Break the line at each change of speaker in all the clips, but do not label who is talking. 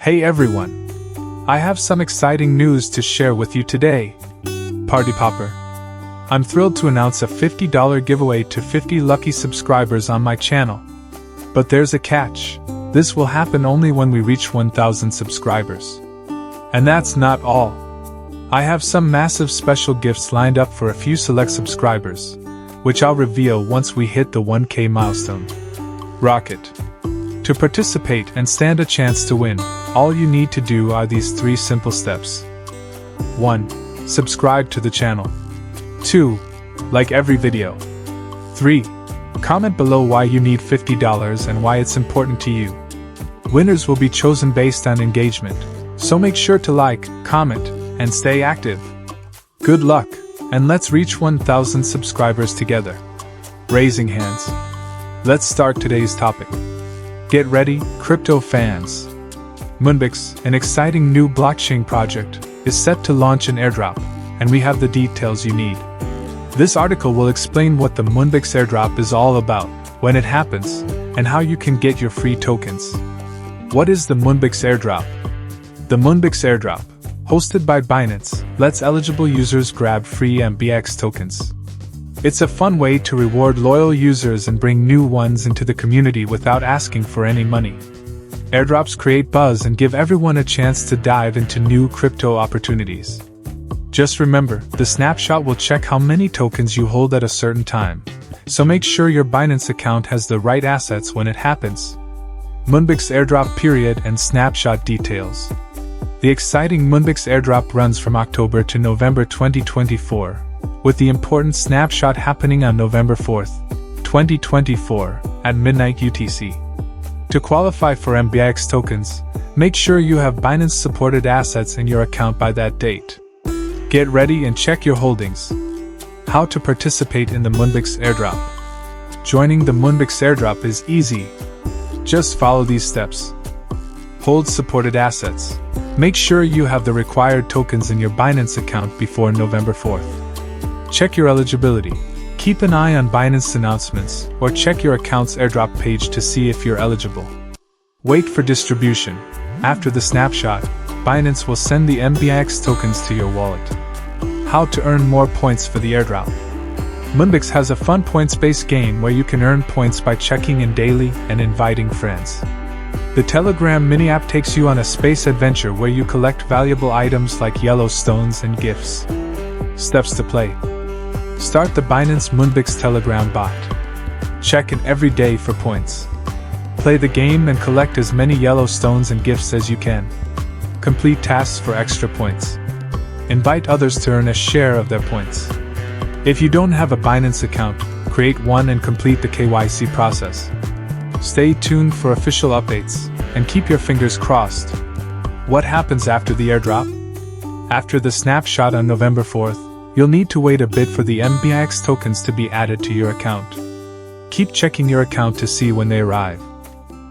Hey everyone! I have some exciting news to share with you today. Party Popper. I'm thrilled to announce a $50 giveaway to 50 lucky subscribers on my channel. But there's a catch. This will happen only when we reach 1,000 subscribers. And that's not all. I have some massive special gifts lined up for a few select subscribers, which I'll reveal once we hit the 1K milestone. Rocket. To participate and stand a chance to win, all you need to do are these 3 simple steps. 1. Subscribe to the channel. 2. Like every video. 3. Comment below why you need $50 and why it's important to you. Winners will be chosen based on engagement, so make sure to like, comment, and stay active. Good luck, and let's reach 1,000 subscribers together. Raising hands. Let's start today's topic. Get ready, crypto fans. Moonbix, an exciting new blockchain project, is set to launch an airdrop, and we have the details you need. This article will explain what the Moonbix Airdrop is all about, when it happens, and how you can get your free tokens. What is the Moonbix Airdrop? The Moonbix Airdrop, hosted by Binance, lets eligible users grab free MBX tokens. It's a fun way to reward loyal users and bring new ones into the community without asking for any money. Airdrops create buzz and give everyone a chance to dive into new crypto opportunities. Just remember, the snapshot will check how many tokens you hold at a certain time, so make sure your Binance account has the right assets when it happens. Moonbix Airdrop period and snapshot details. The exciting Moonbix Airdrop runs from October to November 2024. With the important snapshot happening on November 4th, 2024, at midnight UTC. To qualify for MBX tokens, make sure you have Binance-supported assets in your account by that date. Get ready and check your holdings. How to participate in the Moonbix Airdrop. Joining the Moonbix Airdrop is easy. Just follow these steps. Hold supported assets. Make sure you have the required tokens in your Binance account before November 4th. Check your eligibility. Keep an eye on Binance announcements, or check your account's airdrop page to see if you're eligible. Wait for distribution. After the snapshot, Binance will send the MBX tokens to your wallet. How to earn more points for the airdrop. Moonbix has a fun points-based game where you can earn points by checking in daily and inviting friends. The Telegram mini-app takes you on a space adventure where you collect valuable items like yellow stones and gifts. Steps to play. Start the Binance Moonbix Telegram bot. Check in every day for points. Play the game and collect as many yellow stones and gifts as you can. Complete tasks for extra points. Invite others to earn a share of their points. If you don't have a Binance account, create one and complete the KYC process. Stay tuned for official updates, and keep your fingers crossed. What happens after the airdrop? After the snapshot on November 4th, you'll need to wait a bit for the MBX tokens to be added to your account. Keep checking your account to see when they arrive.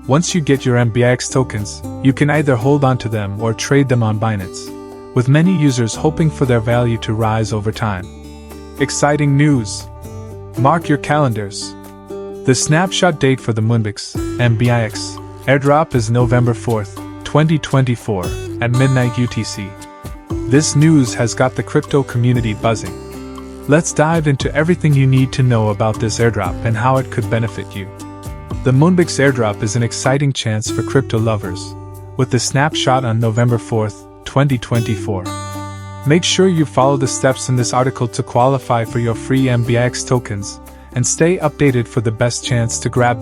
Once you get your MBX tokens, you can either hold onto them or trade them on Binance, with many users hoping for their value to rise over time. Exciting news! Mark your calendars. The snapshot date for the Moonbix MBX airdrop is November 4th, 2024, at midnight UTC. This news has got the crypto community buzzing. Let's dive into everything you need to know about this airdrop and how it could benefit you. The Moonbix Airdrop is an exciting chance for crypto lovers, with the snapshot on November 4th, 2024. Make sure you follow the steps in this article to qualify for your free MBX tokens, and stay updated for the best chance to grab them.